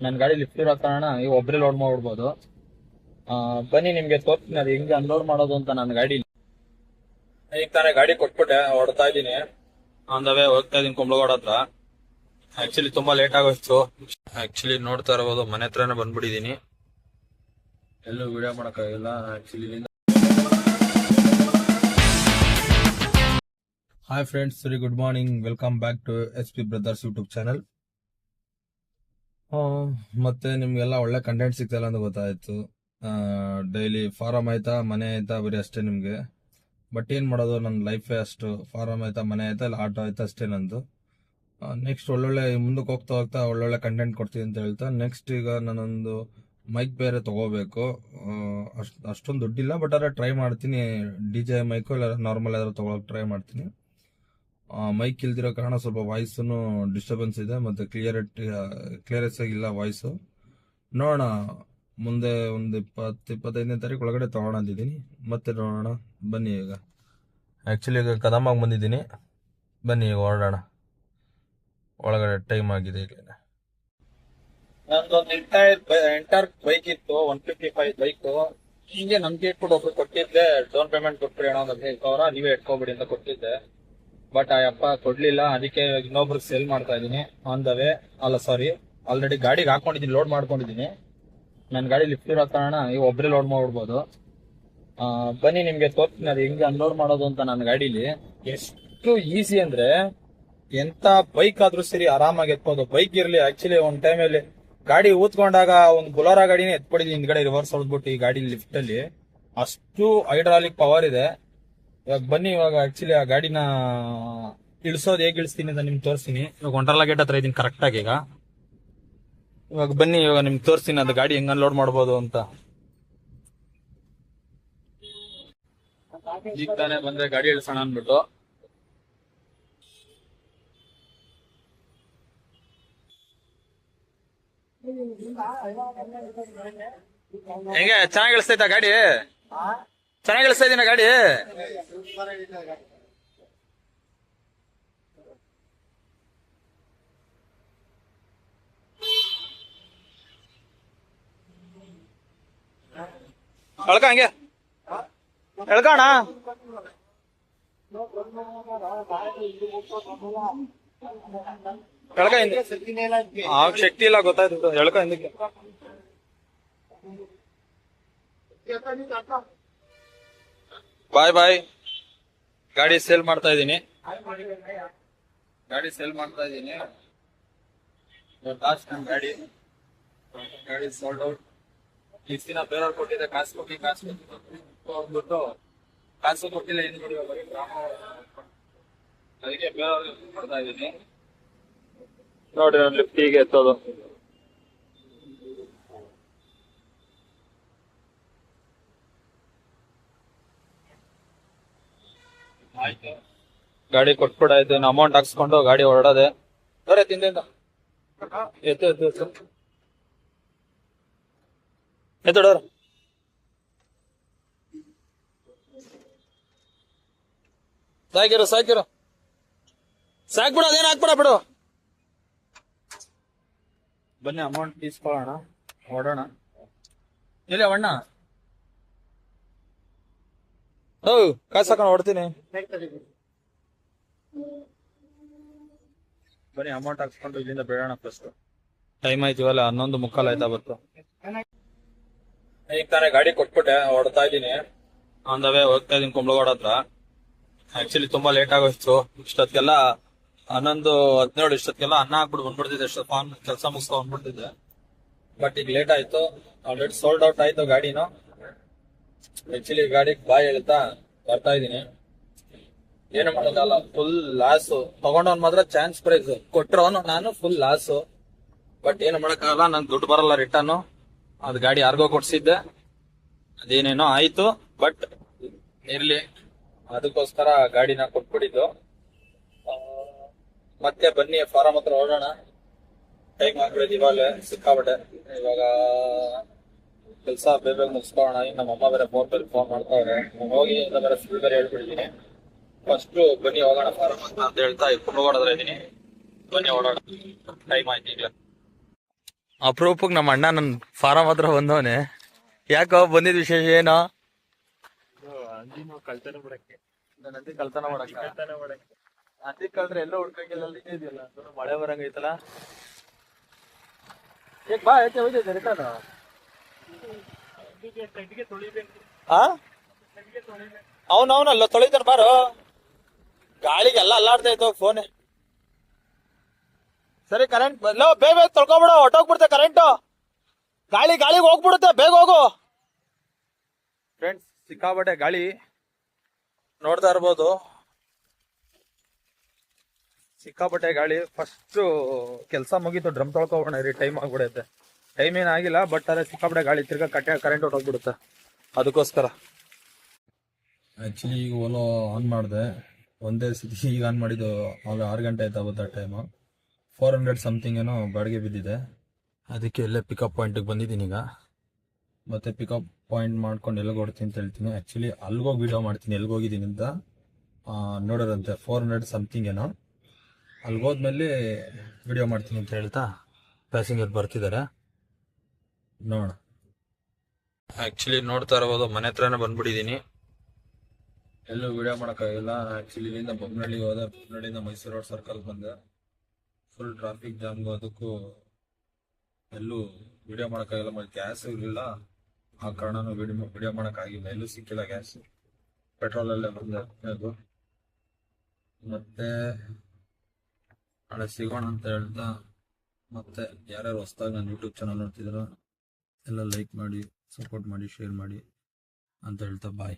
ನನ್ನ ಗಾಡಿ ಲಿಫ್ಟ್ ಇರೋ ಕಾರಣ ನೀವು ಒಬ್ಬರೇ ಲೋಡ್ ಮಾಡ್ಬಿಡ್ಬೋದು. ಬನ್ನಿ ನಿಮ್ಗೆ ತೋರಿಸ್ತೀನಿ ಅದು ಹೆಂಗೆ ಅನ್ಲೋಡ್ ಮಾಡೋದು ಅಂತ. ನನ್ನ ಗಾಡಿ ಈಗ ತಾನೇ ಗಾಡಿ ಕೊಟ್ಬಿಟ್ಟೆ, ಹೊಡ್ತಾ ಇದ್ದೀನಿ. ಆನ್ ದ ವೇ ಹೋಗ್ತಾ ಇದೀನಿ ಕುಂಬ್ಳಗೋಡ ಹತ್ರ. ಆಕ್ಚುಲಿ ತುಂಬಾ ಲೇಟ್ ಆಗೋಯ್ತು. ಆಕ್ಚುಲಿ ನೋಡ್ತಾ ಇರಬಹುದು ಮನೆ ಹತ್ರನೇ ಬಂದ್ಬಿಟ್ಟಿದೀನಿ. ಎಲ್ಲೂ ವಿಡಿಯೋ ಮಾಡಕ್ಕಾಗಿಲ್ಲ ಆಕ್ಚುಲಿ ಇಲ್ಲಿಂದ. Hi friends, very good morning. Welcome back to SP brothers YouTube channel. ಮತ್ತೆ ನಿಮ್ಗೆಲ್ಲ ಒಳ್ಳೆ ಕಂಟೆಂಟ್ ಸಿಗ್ತಲ್ಲ ಅಂತ ಗೊತ್ತಾಯ್ತು. ಡೈಲಿ ಫಾರಮ್ ಆಯ್ತಾ ಮನೆ ಆಯ್ತಾ ಬರೀ ಅಷ್ಟೇ ನಿಮ್ಗೆ. ಬಟ್ ಏನ್ ಮಾಡೋದು, ನನ್ನ ಲೈಫೇ ಅಷ್ಟು. ಫಾರಮ್ ಆಯ್ತಾ ಮನೆ ಆಯ್ತಾ ಇಲ್ಲ ಆಟೋ ಆಯ್ತಾ ಅಷ್ಟೇ ನಂದು. ನೆಕ್ಸ್ಟ್ ಒಳ್ಳೊಳ್ಳೆ ಮುಂದಕ್ಕೆ ಹೋಗ್ತಾ ಹೋಗ್ತಾ ಒಳ್ಳೊಳ್ಳೆ ಕಂಟೆಂಟ್ ಕೊಡ್ತೀನಿ ಅಂತ ಹೇಳ್ತಾ ನೆಕ್ಸ್ಟ್ ಈಗ ನಾನೊಂದು ಮೈಕ್ ಬೇರೆ ತಗೋಬೇಕು. ಅಷ್ಟೊಂದು ದುಡ್ಡಿಲ್ಲ, ಬಟ್ ಅದ್ರ ಟ್ರೈ ಮಾಡ್ತೀನಿ. DJ ಮೈಕು ಇಲ್ಲ ನಾರ್ಮಲ್ ಯಾವ್ದಾರು ತಗೊಳಕ್ ಟ್ರೈ ಮಾಡ್ತೀನಿ. ಮೈಕ್ ಇಲ್ದಿರೋ ಕಾರಣ ಸ್ವಲ್ಪ ವಾಯ್ಸನ್ನು ಡಿಸ್ಟರ್ಬೆನ್ಸ್ ಇದೆ, ಮತ್ತೆ ಕ್ಲಿಯರೆನ್ಸ್ ಆಗಿಲ್ಲ ವಾಯ್ಸು. ನೋಡೋಣ ಮುಂದೆ ಒಂದು 20-25ನೇ ತಾರೀಕು ಒಳಗಡೆ ತಗೋಣ ಅಂತಿದ್ದೀನಿ. ಮತ್ತೆ ನೋಡೋಣ ಬನ್ನಿ. ಈಗ ಆ್ಯಕ್ಚುಲಿ ಈಗ ಕದಮಾಗಿ ಬಂದಿದ್ದೀನಿ. ಬನ್ನಿ ಈಗ ಹೊರಡೋಣ. ಒಳಗಡೆ ಟೈಮ್ ಆಗಿದೆ ಈಗ. ನಂದೊಂದು ಎಂಟರ್ ಬೈಕ್ ಇತ್ತು, 155 ಬೈಕ್. ಹಿಂಗೆ ನಮ್ಗೆ ಇಟ್ಬಿಟ್ಟು ಒಬ್ರು ಕೊಟ್ಟಿದ್ದೆ, ಡೌನ್ ಪೇಮೆಂಟ್ ಕೊಟ್ಬಿಡಿ ಅಣ್ಣ, 15,000 ನೀವೇ ಇಟ್ಕೊಬಿಡಿ ಅಂತ ಕೊಟ್ಟಿದ್ದೆ. ಬಟ್ ಆ ಅಪ್ಪ ಕೊಡ್ಲಿಲ್ಲ. ಅದಕ್ಕೆ ಇನ್ನೊಬ್ರಿಗೆ ಸೇಲ್ ಮಾಡ್ತಾ ಇದೀನಿ. ಆನ್ ದ ವೇ ಅಲ್ಲ ಸಾರಿ, ಆಲ್ರೆಡಿ ಗಾಡಿಗೆ ಹಾಕೊಂಡಿದ್ದೀನಿ, ಲೋಡ್ ಮಾಡ್ಕೊಂಡಿದ್ದೀನಿ. ನನ್ನ ಗಾಡಿ ಲಿಫ್ಟ್ ಇರೋ ಕಾರಣ ನೀವು ಒಬ್ಬರೇ ಲೋಡ್ ಮಾಡ್ಬಿಡ್ಬೋದು. ಬನ್ನಿ ನಿಮ್ಗೆ ತೋರಿಸ್ತೀನಿ ಅದು ಹೆಂಗೆ ಅನ್ಲೋಡ್ ಮಾಡೋದು ಅಂತ. ನನ್ನ ಗಾಡೀಲಿ ಎಷ್ಟು ಈಸಿ ಅಂದ್ರೆ, ಎಂತ ಬೈಕ್ ಆದ್ರೂ ಸರಿ ಆರಾಮಾಗಿ ಎತ್ಬೋದು. ಬೈಕ್ ಇರ್ಲಿ. ಆಕ್ಚುಲಿ ಒಂದ್ ಟೈಮಲ್ಲಿ ಗಾಡಿ ಊತ್ಕೊಂಡಾಗ ಒಂದು ಬುಲೋರಾ ಗಾಡಿನೇ ಎತ್ಪಡಿದೀನಿ ಹಿಂದ್ಗಡೆ ರಿವರ್ಸ್ ಹೊಡೆದ್ಬಿಟ್ಟು ಈ ಗಾಡಿ ಲಿಫ್ಟ್ ಅಲ್ಲಿ. ಅಷ್ಟು ಹೈಡ್ರಾಲಿಕ್ ಪವರ್ ಇದೆ. ಇವಾಗ ಬನ್ನಿ, ಇವಾಗ ಆಕ್ಚುಲಿ ಆ ಗಾಡಿನ ಇಳಿಸೋದು ಹೇಗೆ ಇಳಿಸ್ತೀನಿ ಅಂತ ನಿಮ್ಗೆ ತೋರಿಸ್ತೀನಿ. ಇವಾಗ ಒಂಡ್ರಲ್ಲ ಗೇಟ್ ಹತ್ರ ಇದೀನಿ ಕರೆಕ್ಟ್ ಆಗಿ. ಇವಾಗ ಬನ್ನಿ, ಇವಾಗ ನಿಮ್ಗೆ ತೋರಿಸ್ತೀನಿ ಅದು ಗಾಡಿ ಹೆಂಗ್ ಅನ್ಲೋಡ್ ಮಾಡ್ಬೋದು ಅಂತ. ಈಗ ತಾನೇ ಬಂದ್ರೆ ಗಾಡಿ ಇಳಿಸೋಣ ಅನ್ಬಿಟ್ಟು. ಹೆಂಗೆ ಚೆನ್ನಾಗಿ ಇಳಿಸ್ತೈತ ಗಾಡಿ? ಚೆನ್ನಾಗಿ ಇಳಿಸ್ತಾ ಇದೀನ ಗಾಡಿ. ಎಳ್ಕ ಹಂಗೆ ಎಳ್ಕೋಣ. ಎಳ್ಕ ಹಿಂದೆ. ಶಕ್ತಿ ಇಲ್ಲ ಗೊತ್ತಾಯ್ತು. ಎಳ್ಕ ಹಿಂದಕ್ಕೆ. ಬಾಯ್ ಬಾಯ್. ಗಾಡಿ ಸೇಲ್ ಮಾಡ್ತಾ ಇದ್ದೀನಿ. ಲಾಸ್ಟ್ ನಮ್ ಗಾಡಿ ಸೋಲ್ಡ್ ಔಟ್. ಇಷ್ಟು ದಿನ ಬೇರೆಯವ್ರು ಕೊಟ್ಟಿದ್ದೆ, ಕಾಸು ಹೋಗ್ಬಿಟ್ಟು ಕಾಸು ಕೊಟ್ಟಿಲ್ಲ. ಅದಕ್ಕೆ ಬೇರೆಯವ್ರಿಗೆ ಕೊಡ್ತಾ ಇದ್ದೀನಿ. ನೋಡಿ ನಾನು ಲಿಫ್ಟ್ ಹೀಗೆ ಎತ್ತೋದು. ಆಯ್ತು, ಗಾಡಿ ಕೊಟ್ಬಿಡಾಯ್ತು. ಇನ್ನು ಅಮೌಂಟ್ ಹಾಕ್ಸ್ಕೊಂಡು ಗಾಡಿ ಹೊರಡೋದೆ. ಬರೇ ತಿಂದಿಂದ ಎತ್ತೋಡೋರು. ಸಾಕಿರು ಸಾಕ್ಬಿಡು, ಅದೇನು ಹಾಕ್ಬಿಡ ಬಿಡು. ಬನ್ನಿ ಅಮೌಂಟ್ ತೀಸ್ಕೊಳ್ಳೋಣ, ಹೊಡೋಣ. ಇಲ್ಲ ಅಣ್ಣ, ಕಾಸು ಹಾಕೊಂಡು ಹೊಡ್ತೀನಿ. ಬನ್ನಿ ಅಮೌಂಟ್ ಹಾಕ್ಸ್ಕೊಂಡು ಇಲ್ಲಿಂದ ಬೇಡೋಣ. ಫಸ್ಟ್ ಟೈಮ್ ಆಯ್ತೀವಲ್ಲ, 11:45 ಆಯ್ತಾ ಬತ್ತು. ಈಗ ತಾನೇ ಗಾಡಿ ಕೊಟ್ಬಿಟ್ಟೆ, ಹೊಡ್ತಾ ಇದ್ದೀನಿ. ಆನ್ ದ ವೇ ಹೋಗ್ತಾ ಇದೀನಿ ಕುಂಬ್ಳಗೋಡ ಹತ್ರ. ಆಕ್ಚುಲಿ ತುಂಬಾ ಲೇಟ್ ಆಗೋಯ್ತು. ಇಷ್ಟೊತ್ತಿಗೆಲ್ಲ 11:17 ಇಷ್ಟೊತ್ತಿಗೆಲ್ಲ ಅನ್ನ ಹಾಕ್ಬಿಟ್ಟು ಬಂದ್ಬಿಡ್ತಿದ್ದೆ. ಫಾರ್ಮ್ ಕೆಲಸ ಮುಗಿಸ್ಕೊಂಡು ಬಂದ್ಬಿಡ್ತಿದ್ದೆ. ಬಟ್ ಈಗ ಲೇಟ್ ಆಯ್ತು. ಆಲ್ರೆಡಿ ಸೋಲ್ಡ್ ಔಟ್ ಆಯ್ತು ಗಾಡಿನು. ಆಕ್ಚುಲಿ ಗಾಡಿಗೆ ಬಾಯ್ ಹೇಳ್ತಾ ಬರ್ತಾ ಇದೀನಿ. ಏನು ಮಾಡೋದಲ್ಲ, ಫುಲ್ ಲಾಸ್. ತಗೊಂಡವನ್ ಮಾತ್ರ ಚಾನ್ಸ್ ಪ್ರೈಸ್, ಕೊಟ್ಟಿರೋನು ನಾನು ಫುಲ್ ಲಾಸ್. ಬಟ್ ಏನು ಮಾಡಕ್ಕಾಗಲ್ಲ, ನನ್ ದುಡ್ಡು ಬರಲ್ಲ ರಿಟರ್ನ್. ಅದು ಗಾಡಿ ಯಾರಿಗೋ ಕೊಡ್ಸಿದ್ದೆ, ಅದೇನೇನೋ ಆಯ್ತು. ಬಟ್ ಇರ್ಲಿ, ಅದಕ್ಕೋಸ್ಕರ ಗಾಡಿನ ಕೊಟ್ಬಿಟ್ಟಿದ್ದು. ಮತ್ತೆ ಬನ್ನಿ ಫಾರಂ ಹತ್ರ ಹೊರಡೋಣ. ಟೈಮ್ ಆಗ್ಬಿಡಿದ್ ಇವಾಗಲೇ ಸಿಕ್ಕಾಬಿಟ್ಟೆ. ಇವಾಗ ಕೆಲಸ ಬೇಗ ಮುಗಿಸ್ಕೊಳ್ಳೋಣ. ಈಗ ನಮ್ಮ ಅಮ್ಮ ಬೇರೆ ಫೋನ್ ಮಾಡ್ತಾವ್ರೆ. ಹೋಗಿ ಅಂತ ಬೇರೆ ಫುಲ್ ಬೇರೆ ಹೇಳ್ಬಿಟ್ಟಿದ್ದೀನಿ. ಫಸ್ಟ್ ಬನ್ನಿ ಹೋಗೋಣ ಫಾರಂ ಅಂತ ಹೇಳ್ತಾ ಕುಂಬ್ಳಗೋಡದ್ರ ಇದೀನಿ. ಬನ್ನಿ ಓಡೋಣ, ಟೈಮ್ ಆಯ್ತು ಈಗಲೇ. ಅಪರೂಪಕ್ಕೆ ನಮ್ಮ ಅಣ್ಣ ನನ್ನ ಫಾರಂ ಹತ್ರ ಬಂದವನೆ. ಯಾಕೋ ಬಂದಿದ್ ವಿಶೇಷ ಏನೋ? ಕಳ್ತನ ಮಾಡಕ್ಕೆ. ನಂದಿ ಕಳ್ತನ ಮಾಡಕ್ಕ? ನಂದಿ ಕಳ್ದ್ರೆ ಎಲ್ಲ ಹುಡ್ಕಂಗಿಲ್ಲ, ಇದೆಯಲ್ಲ ಮಳೆ ಬರಂಗೈತಲ್ಲ. ಬಾ ಯಾಕೆ ಹೋಯ್ತೈತೆ ರಿಟರ್ನ್? ಅವನಲ್ಲ ತೊಳಿತಾನ ಬಾರೋ. ಗಾಳಿಗೆ ಎಲ್ಲ ಅಲ್ಲಾಡ್ತಾ ಇತ್ತು ಫೋನ್. ಸರಿ ಕರೆಂಟ್ ಬೇಗ ಬೇಗ ತೊಳ್ಕೊಬಿಡು, ಹೊಟ್ಟೋಗ್ಬಿಡುತ್ತೆ ಕರೆಂಟ್. ಗಾಳಿಗೆ ಹೋಗ್ಬಿಡುತ್ತೆ, ಬೇಗ ಹೋಗು. ಫ್ರೆಂಡ್ಸ್, ಸಿಕ್ಕಾಬಟ್ಟೆ ಗಾಳಿ ನೋಡ್ತಾ ಇರ್ಬೋದು. ಸಿಕ್ಕಾಪಟ್ಟೆ ಗಾಳಿ. ಫಸ್ಟ್ ಕೆಲಸ ಮುಗೀತು, ಡ್ರಮ್ ತೊಳ್ಕೊಬೋಣ ರೀ, ಟೈಮ್ ಆಗ್ಬಿಡುತ್ತೆ. ಟೈಮ್ ಏನಾಗಿಲ್ಲ, ಬಟ್ ಅದೇ ಸಿಕ್ಕಾಪಟ್ಟೆ ಗಾಳಿ, ತಿರ್ಗಾ ಕರೆಂಟ್ ಹೊಟ್ಟೋಗ್ಬಿಡುತ್ತೆ. ಅದಕ್ಕೋಸ್ಕರ ಆಕ್ಚುಲಿ ಈಗ ಓಲೋ ಆನ್ ಮಾಡಿದೆ, ಒಂದೇ ಸತಿ ಈಗ ಆನ್ ಮಾಡಿದ್ದು. ಆಗ 6 ಗಂಟೆ ಆಯ್ತು ಅವತ್ತು ಟೈಮು. 400 ಸಮಥಿಂಗ್ ಏನೋ ಬಾಡಿಗೆ ಬಿದ್ದಿದೆ. ಅದಕ್ಕೆ ಎಲ್ಲೇ ಪಿಕಪ್ ಪಾಯಿಂಟಿಗೆ ಬಂದಿದ್ದೀನಿ ಈಗ. ಮತ್ತೆ ಪಿಕಪ್ ಪಾಯಿಂಟ್ ಮಾಡ್ಕೊಂಡು ಎಲ್ಲಿಗೆ ಹೊಡ್ತೀನಿ ಅಂತ ಹೇಳ್ತೀನಿ. ಆ್ಯಕ್ಚುಲಿ ಅಲ್ಲಿಗೋಗಿ ವಿಡಿಯೋ ಮಾಡ್ತೀನಿ ಎಲ್ಲಿಗೋಗಿದ್ದೀನಿ ಅಂತ. ನೋಡೋರಂತೆ 400 ಸಮಥಿಂಗ್ ಏನೋ. ಅಲ್ಲಿಗೋದ್ಮೇಲೆ ವಿಡಿಯೋ ಮಾಡ್ತೀನಿ ಅಂತ ಹೇಳ್ತಾ ಪ್ಯಾಸೆಂಜರ್ ಬರ್ತಿದ್ದಾರೆ, ನೋಡೋಣ. ಆ್ಯಕ್ಚುಲಿ ನೋಡ್ತಾ ಇರ್ಬೋದು, ಮನೆ ಹತ್ರನೇ ಬಂದ್ಬಿಟ್ಟಿದ್ದೀನಿ. ಎಲ್ಲೂ ವಿಡಿಯೋ ಮಾಡೋಕ್ಕಾಗಿಲ್ಲ. ಆ್ಯಕ್ಚುಲಿ ಇಲ್ಲಿಂದ ಬೊಮ್ಮನಹಳ್ಳಿಗೆ ಹೋದೆ, ಬೊಮ್ಮನಹಳ್ಳಿಯಿಂದ ಮೈಸೂರು ರೋಡ್ ಸರ್ಕಲ್ ಬಂದೆ. ಫುಲ್ ಟ್ರಾಫಿಕ್ ಜಾಮ್ಗೂ ಅದಕ್ಕೂ ಎಲ್ಲೂ ವಿಡಿಯೋ ಮಾಡೋಕ್ಕಾಗಿಲ್ಲ. ಮತ್ತೆ ಗ್ಯಾಸ್ ಇರಲಿಲ್ಲ, ಆ ಕಾರಣನೂ ವಿಡಿಯೋ ಮಾಡೋಕ್ಕಾಗಿಲ್ಲ. ಎಲ್ಲೂ ಸಿಕ್ಕಿಲ್ಲ ಗ್ಯಾಸ್, ಪೆಟ್ರೋಲಲ್ಲೇ ಬಂದೆ. ಅದು ಮತ್ತೆ ನಾಳೆ ಸಿಗೋಣ ಅಂತ ಹೇಳ್ತಾ, ಮತ್ತೆ ಯಾರ್ಯಾರು ಹೊಸ್ದಾಗಿ ನನ್ನ ಯೂಟ್ಯೂಬ್ ಚಾನಲ್ ನೋಡ್ತಿದ್ರು ಎಲ್ಲ ಲೈಕ್ ಮಾಡಿ, ಸಪೋರ್ಟ್ ಮಾಡಿ, ಶೇರ್ ಮಾಡಿ ಅಂತ ಹೇಳ್ತಾ ಬಾಯ್.